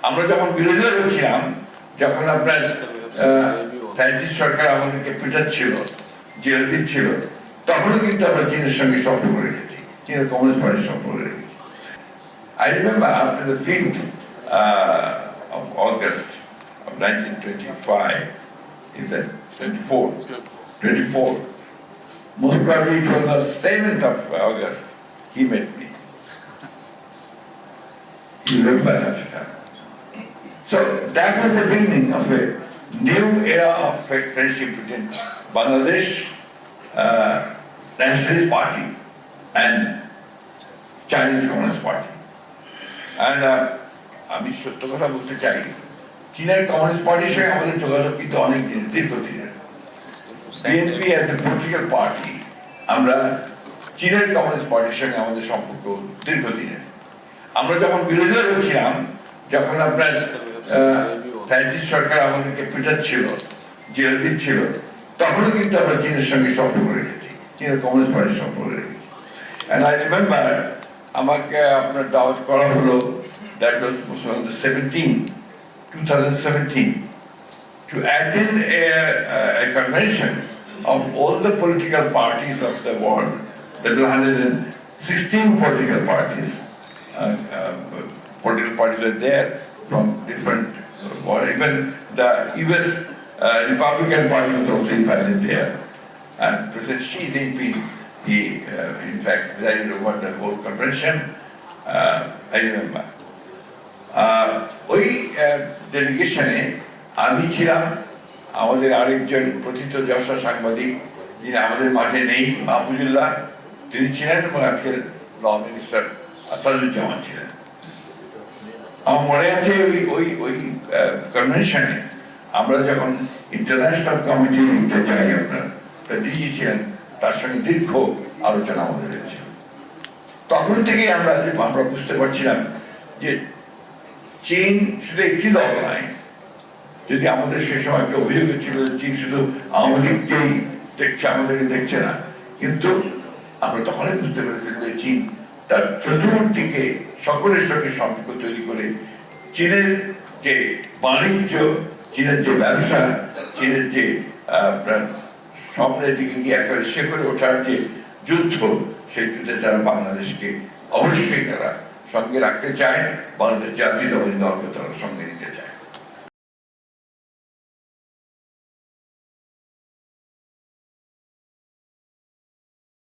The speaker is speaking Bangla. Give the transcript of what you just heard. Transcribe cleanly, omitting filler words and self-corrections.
আমরা যখন বিরোধী দলে ছিলাম, যখন আপনার ফ্যাসিস্ট সরকার আমাদেরকে পিটাচ্ছিল, জেলে দিচ্ছিল, তখনও কিন্তু আমরা চীনের সঙ্গে সম্পর্ক রেখেছি, চীনের কমিউনিস্ট পার্টির সম্পর্ক রেখেছি। I remember after the 5th of August of 1925, is that 24? 24. Most probably it was the 7th of August he met me. You remember that? So that was the beginning of a new era of friendship between Bangladesh Nationalist Party and Chinese Communist Party. And আমি সত্য কথা বলতে চাই, চীনের কমিউনিস্ট পার্টির সঙ্গে আমাদের যোগাযোগ কিন্তু অনেক দিন, দীর্ঘদিনের। BNP as a political party, আমরা চীনের কমিউনিস্ট পার্টির সঙ্গে আমাদের সম্পর্ক দীর্ঘদিনের। আমরা যখন বিরোধী দলে ছিলাম, যখন আপনার ফ্যাসিস্ট সরকার আমাদেরকে পিটাচ্ছিল, জেলে দিচ্ছিল, তখনও কিন্তু আমরা চীনের সঙ্গে সম্পর্ক রেখেছি, চীনের কমিউনিস্ট পার্টির সম্পর্ক রেখেছি। অ্যান্ড আই রিমেম্বার আমাকে আপনার দাওয়াত করা হলো, that was on the 2017, to attend a convention of all the political parties of the world. There were 116 political parties. Political parties are there from different world. Even the US Republican Party was also invited there. And President Xi Jinping, he in fact presided over the whole convention. I remember. ওই ডেলিগেশনে আমি ছিলাম, আমাদের আরেকজন প্রথিত যশা সাংবাদিক যিনি আমাদের মাঝে নেই, মাহফুজুল্লাহ, তিনি ছিলেন, এবং আজকের ল মিনিস্টার আসাদুজ্জামান ছিলেন। আমার মনে আছে ওই কনভেনশনে আমরা যখন ইন্টারন্যাশনাল কমিটিতে যাই, আপনার ডিজি ছিলেন, তার সঙ্গে দীর্ঘ আলোচনা আমাদের হয়েছে। তখন থেকেই আমরা বুঝতে পারছিলাম যে চীন শুধু একটি দল নয়। যদি আমাদের সে সময় একটা অভিযোগ ছিল যে চীন শুধু আওয়ামী লীগকেই দেখছে, আমাদেরকে দেখছে না, কিন্তু আমরা তখনই বুঝতে পেরেছিলাম যে চীন তার চতুর্দিকে সকলের সঙ্গে সম্পর্ক তৈরি করে চীনের যে বাণিজ্য, চীনের যে ব্যবসা, চীনের যে স্বপ্নের দিকে গিয়ে একেবারে শেখরে ওঠার যে যুদ্ধ, সেই যুদ্ধে তারা বাংলাদেশকে অবশ্যই তারা সঙ্গে রাখতে চায়, বাংলাদেশ জাতীয়তাবাদী দলকে তারা সঙ্গে নিতে চায়।